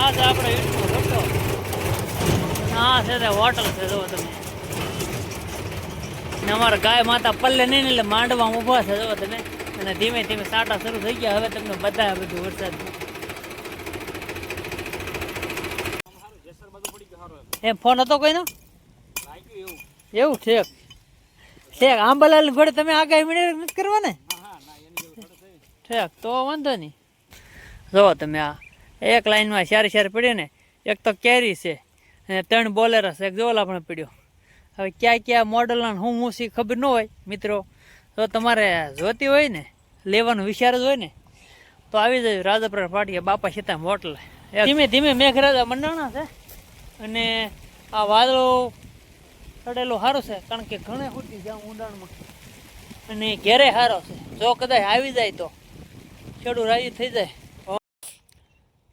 આ છે આપણે ઈટનો ભટ્ટો. આ છે તે હોટલ છે, જો તમે. ને અમારા ગાય માતા પલ્લે નહીં એટલે માંડવા ઊભા છે, જો તમે. અને ધીમે ધીમે સાટા શરૂ થઈ ગયા. હવે તમને બતાવે બધું વરસાદ. એ ફોન હતો કોઈનો? એવું ઠેક ઠેક. આંબાલાલ ઘોડે તમે આગાહી મળી નથી કરવા ને? ઠેક તો વાંધો નહીં. જો તમે આ એક લાઈનમાં સારી સારી પડી ને. એક તો કેરી છે અને 3 બોલેરા છે, એક જોલા પણ પડ્યો. હવે ક્યાં ક્યાં મોડલના હું સી ખબર ન હોય મિત્રો, તો તમારે જોતી હોય ને, લેવાનો વિચાર જ હોય ને, તો આવી જાય રાજાપુરા પાટીએ બાપા સીતા હોટલ. ધીમે ધીમે મેઘરાજા મંડાણા છે. અને આ વાદળો ચડેલો સારું છે, કારણ કે ઘણે ફૂટી જાઉં ઊંડાણમાં. અને ઘેરે સારો છે, જો કદાચ આવી જાય તો ખેડૂત રાજી થઈ જાય.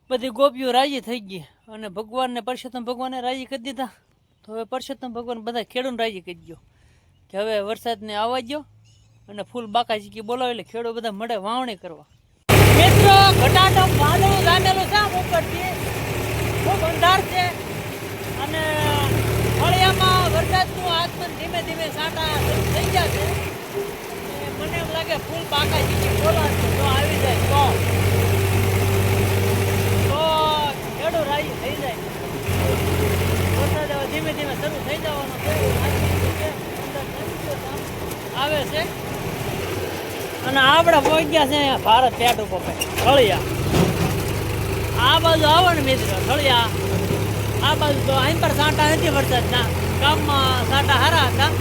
બધી ગોપીઓ રાજી થઈ ગઈ અને ભગવાનને પરસોત્તમ ભગવાને રાજી કરી દીધા. તો હવે પરસોત્તમ ભગવાન બધા ખેડૂત રાજી કરી ગયો કે હવે વરસાદને આવવા ગયો અને ફૂલ બાકાજી બોલાવે એટલે ખેડૂત બધા મળે વાવણી કરવા. મિત્રો ઘટાટો વાદળું જામેલું છે ઉપરથી, ખૂબ અંધાર છે. અને ફળિયામાં વરસાદનું આગમન ધીમે ધીમે સાટા થઈ ગયા છે. મને એમ લાગે ફૂલ બાકાજી બોલાવશે, જો આવી જાય તો ખેડૂત રાજી થઈ જાય. વરસાદ હવે ધીમે ધીમે શરૂ થઈ જવાનો છે, આવે છે. અને આપણે પહોંચી ગયા છે અહીંયા ભારત પેટ ઉપર થળિયા. આ બાજુ આવો ને મિત્રો થળિયા, આ બાજુ તો અહીં પર સાંટા નથી વરસાદના, ગામમાં સાંટા હારા હતા.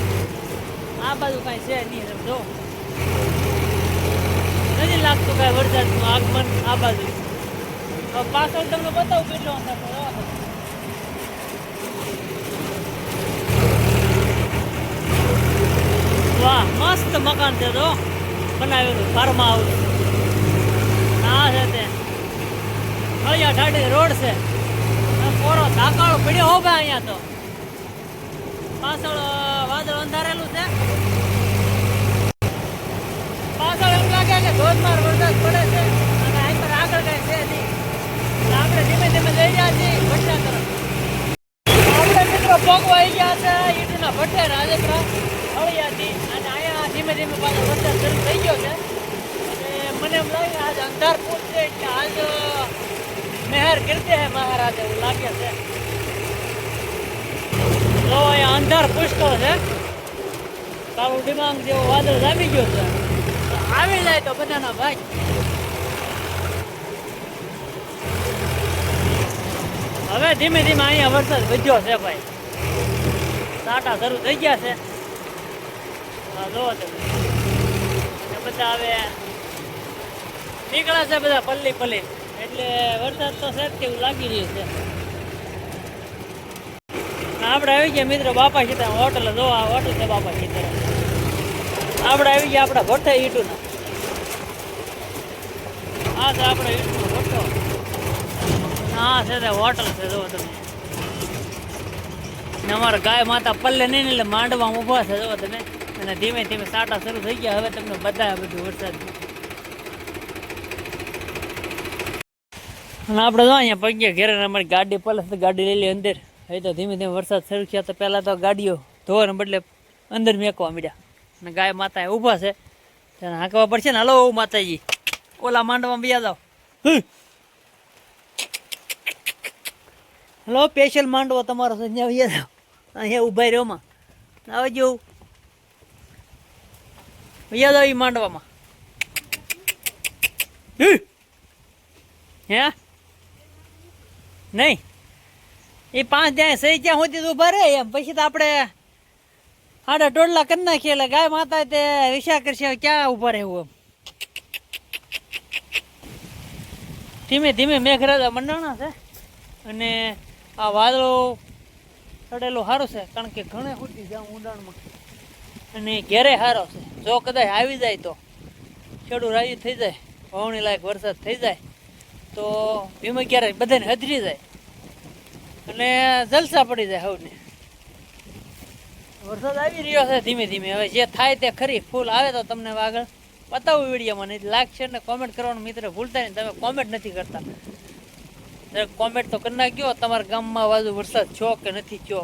આ બાજુ કાંઈ છે નહીં, સમજો નથી લાગતું કાંઈ વરસાદનું આગમન. આ બાજુ પાછળ તમને બતાવું કેટલો અંદર. વાહ, મસ્ત મકાન છે તો બનાવેલું ફાર્મ હાઉસ. હા છે તે ફળિયા ઠાડી રોડ છે. કોરો ધાકાળો પડ્યો હો ભાઈ અહીંયા તો. પાછળ વાદળ અંધારેલું છે. પાછળ એમ લાગે કે ધોધમાર વરસાદ પડે છે અને અહીં પર આગળ કઈ છે નહીં. આપણે ધીમે ધીમે જઈ રહ્યા છીએ ભટ્ટા તરફ. આપણે મિત્રો પગવાઈ ગયા છે ઈટના ભટ્ટે રાજપુરા ફળિયાથી. અને અહીંયા ધીમે ધીમે પાછો વરસાદ શરૂ થઈ ગયો છે. અને મને એમ લાગે આજ અંધાર પૂછશે એટલે આજ મહેર કીર્તિ હે મહારાજ એવું લાગે છે. તો અહીંયા અંધાર પુષ્કળ છે, કાળું ડિમાંગ જેવો વાદળ જામી ગયો છે. આવી જાય તો બધાના ભાઈ. હવે ધીમે ધીમે અહીંયા વરસાદ વધ્યો છે ભાઈ, સાટા શરૂ થઈ ગયા છે. હા જોવો તમે બધા હવે નીકળ્યા છે બધા પલ્લી પલ્લી, એટલે વરસાદ તો છે કેવું લાગી રહ્યું છે. આપણે આવી ગયા મિત્રો બાપા સીતા હોટલ. જો આ હોટલ છે બાપા સીતા. આપણે આવી ગયા આપણા ભટ્ટે ઈટુના. આ છે આપણે ઈટનો ભટ્ટો. હા છે તે હોટલ છે, જો તમે. ને અમારા ગાય માતા પલ્લે નહીં એટલે માંડવા ઊભા છે, જો તમે. અને ધીમે ધીમે સાટા શરૂ થઈ ગયા. હવે તમને બધા બધું વરસાદ. અને આપણે જો અહીંયા પગ્યા ઘેરે અમારી ગાડી પલસ ગાડી લઈ લે અંદર. હવે તો ધીમે ધીમે વરસાદ શરૂ થયા તો પહેલાં તો ગાડીઓ ધોવાને બદલે અંદર મેકવા માંડ્યા. અને ગાય માતા ઊભા છે, તેને હાંકવા પડશે ને. હલો માતાજી, ઓલા માંડવામાં બીજા જાઓ. હલો, સ્પેશિયલ માંડવો તમારો છે, અહીંયા બીજા જાઓ. અહીંયા ઊભા રહ્યોમાં આવજો. બીજા જાઓ એ માંડવામાં. હે નહીં, એ 5 ત્યાં સહી ત્યાં સુધી ઊભા રહે એમ. પછી તો આપણે આડા ટોળલા કરી નાખીએ એટલે ગાય માતા તે વિચાર કરશે ક્યાં ઊભા રહેવું એમ. ધીમે ધીમે મેઘરાજા મંડાણા છે. અને આ વાદળો ચડેલો સારું છે, કારણ કે ઘણે ફૂટી જાઉં ઊંડાણમાં. અને ઘેરે સારો છે, જો કદાચ આવી જાય તો ખેડૂત રાજી થઈ જાય. વાવણી લાયક વરસાદ થઈ જાય તો એમાં ક્યારેક બધાને હદરી જાય અને જલસા પડી જાય. સૌને વરસાદ આવી રહ્યો છે ધીમે ધીમે. હવે જે થાય તે ખરી. ફૂલ આવે તો તમને આગળ બતાવું વિડીયોમાં. નહીં લાઈક શેર ને કોમેન્ટ કરવાનું મિત્ર ભૂલતા નહીં. તમે કોમેન્ટ નથી કરતા. કોમેન્ટ તો કરી નાખજો તમારા ગામમાં બાજુ વરસાદ છો કે નથી છો,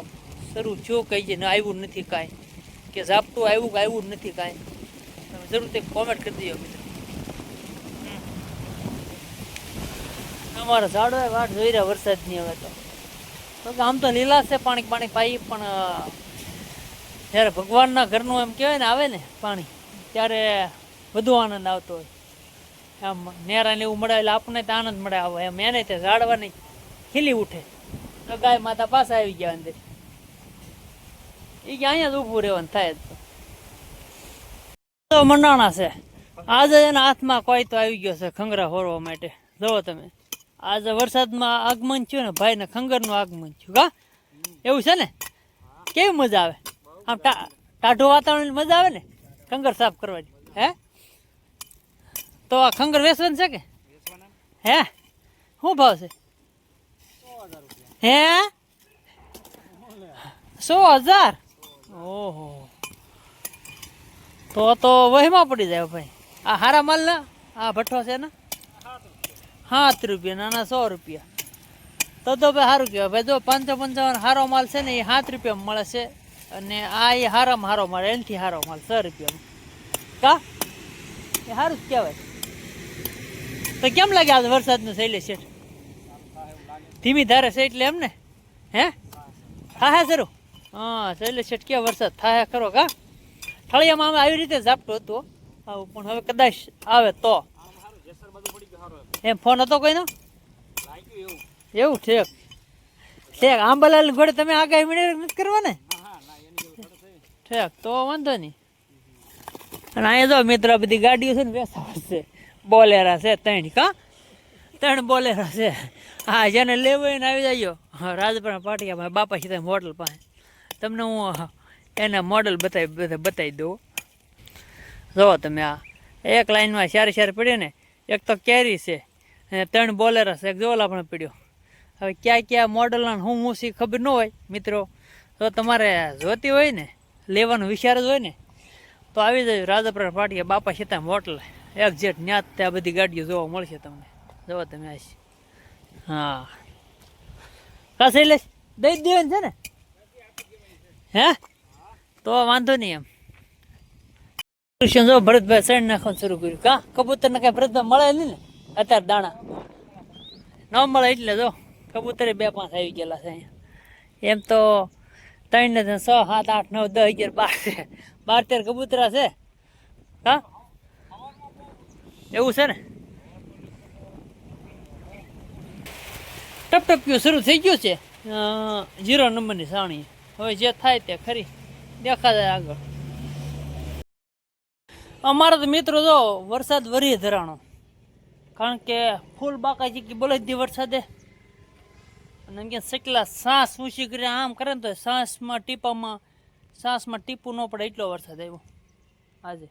શરૂ છો કઈ છે ને આવ્યું નથી કાંઈ, કે ઝાપટું આવ્યું કે આવ્યું નથી કાંઈ, તમે જરૂરથી કોમેન્ટ કરી દેજો મિત્રો. અમારા ઝાડવા વાટ જોઈ રહ્યા વરસાદની હવે તો આમ તો લીલા છે, પાણી પાણી પાઈ, પણ જ્યારે ભગવાનના ઘરનું એમ કહેવાય ને આવે ને પાણી ત્યારે વધુ આનંદ આવતો હોય. આમ નેરાને એવું મળે એટલે આપણને તો આનંદ મળે આવે એમ, એને તે ઝાડવાની ખીલી ઉઠે તો ગાય માતા પાસે આવી ગયા અંદર, એ કે અહીંયા જ ઊભું રહેવાનું થાય તો મંડાણા છે. આજે એના હાથમાં કોઈ તો આવી ગયો છે ખંગરા હોરવા માટે. જુઓ તમે, આજે વરસાદમાં આગમન થયું ને ભાઈ ને ખંગરનું આગમન થયું. કા એવું છે ને, કેવી મજા આવે આમ, ટાઢું વાતાવરણ મજા આવે ને ખંગર સાફ કરવાની. હે તો આ ખંગર વેચવાનું છે કે હે, શું ભાવ છે? હે 100,000? ઓહો, તો વહીમાં પડી જાય ભાઈ. આ હારા માલ ના આ ભઠ્ઠો છે ને 7 રૂપિયા, નાના 100 રૂપિયા. તો ભાઈ સારું કહેવાય ભાઈ. જો 555 હારો માલ છે ને એ 7 રૂપિયામાં મળે છે, અને આ એ હારામાં હારો માલ, એનાથી હારો માલ 6 રૂપિયામાં. કા એ સારું જ કહેવાય. તો કેમ લાગે આજે વરસાદનું શૈલેષ શેઠ? ધીમી ધારે છે એટલે એમ ને? હે થાય સરું? હા શૈલેષ શેઠ કે વરસાદ થાય ખરો. કા ઠળિયામાં આવી રીતે ઝાપટું હતું આવું, પણ હવે કદાચ આવે તો. એમ ફોન હતો કોઈનો? એવું ઠીક ઠીક. આંબાલાલ ઘોડે તમે આગાહી મેળવી નથી કરવા ને? ઠીક તો વાંધો નહીં. અને અહીંયા જો મિત્ર બધી ગાડીઓ છે ને બેસાડ છે, બોલેરા છે 3. કા 3 બોલેરા છે. હા જેને લેવું એને આવી જાય. હા રાજપુરા પાટિયા બાપા સીધા મોડલ પાસે તમને હું એના મોડલ બતાવી દઉં. જુઓ તમે, આ એક લાઈનમાં 4 પડ્યો ને, એક તો કેરી છે અને 3 બોલેરા છે, એક જોલા પણ પડ્યો. હવે ક્યાં ક્યાં મોડલના હું સી ખબર ન હોય મિત્રો, તો તમારે જોતી હોય ને, લેવાનો વિચાર જ હોય ને, તો આવી જાય રાજપુરા પાટિયા બાપા સીતા મોટલ એક્ઝેક્ટ ત્યાં ત્યાં બધી ગાડીઓ જોવા મળશે તમને. જોવો તમે આ. હા કાશે એટલે દઈ જ દેવાની છે ને? હે તો વાંધો નહીં. એમ કૃષ્ણ જો ભરતભાઈ સૈન નાખવાનું શરૂ કર્યું. કા કબૂતરને કઈ ભરતભાઈ મળે નહીં ને અત્યારે, દાણા ન મળે એટલે જો કબૂતરે 2-5 આવી ગયેલા છે અહીંયા. એમ તો 3 ને 6, 7, 8, 9, 10, 11, 12 છે, 12-13 કબૂતરા છે. હા એવું છે ને? ટપટપ્યું શરૂ થઈ ગયું છે 0 નંબરની સાણી. હવે જે થાય તે ખરી દેખા જાય આગળ. અમારા તો મિત્રો જો વરસાદ વરી ધરાણો, કારણ કે ફૂલ બાકાજી કે બોલાવી દી વરસાદે. અને એમ કે સકલા સાસ ઊંચી કરી આમ કરે ને તો સાસમાં ટીપું ન પડે એટલો વરસાદ આવ્યો આજે.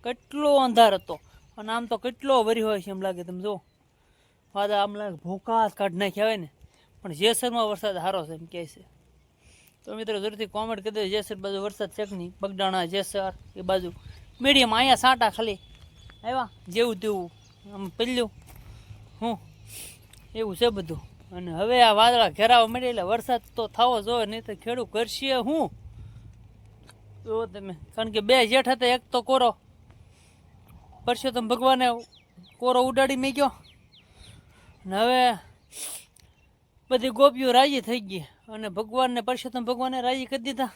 કેટલો અંધાર હતો, અને આમ તો કેટલો વરી હોય છે એમ લાગે. તમે જો વાદા આમ લાગે ભૂકા કાઢ નાખ્યા હોય ને. પણ જેસરમાં વરસાદ સારો છે એમ કહે છે. તો મિત્રો જરૂરથી કોમેન્ટ કરી દો જેસર બાજુ વરસાદ છે કે નહીં. બગડાણા જેસર એ બાજુ મીડિયમ. અહીંયા સાંટા ખાલી આવ્યા જેવું તેવું આમ પેલ્યું હું એવું છે બધું. અને હવે આ વાદળા ઘેરાવા મળે એટલે વરસાદ તો થવો જોઈએ, નહીં તો ખેડૂત કરશે હું જો તમે. કારણ કે 2 જેઠ હતા, એક તો કોરો પરસોત્તમ ભગવાને કોરો ઉડાડી મેક્યો, અને હવે બધી ગોપીઓ રાજી થઈ ગઈ, અને ભગવાનને પરસોત્તમ ભગવાને રાજી કરી દીધા.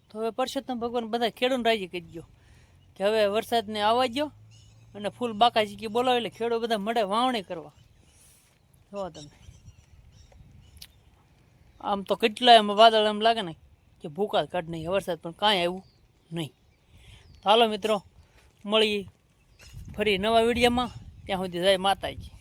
તો હવે પરસોત્તમ ભગવાન બધા ખેડૂતને રાજી કરી ગયો કે હવે વરસાદને આવવા દો, અને ફૂલ બાકાજી બોલાવે એટલે ખેડૂત બધા મળે વાવણી કરવા. જો તમે આમ તો કેટલા એમ વાદળ એમ લાગે ને કે ભૂકા કાઢ નહીં વરસાદ, પણ કાંઈ આવ્યું નહીં. તો હાલો મિત્રો, મળી ફરી નવા વિડીયોમાં. ત્યાં સુધી જય માતાજી.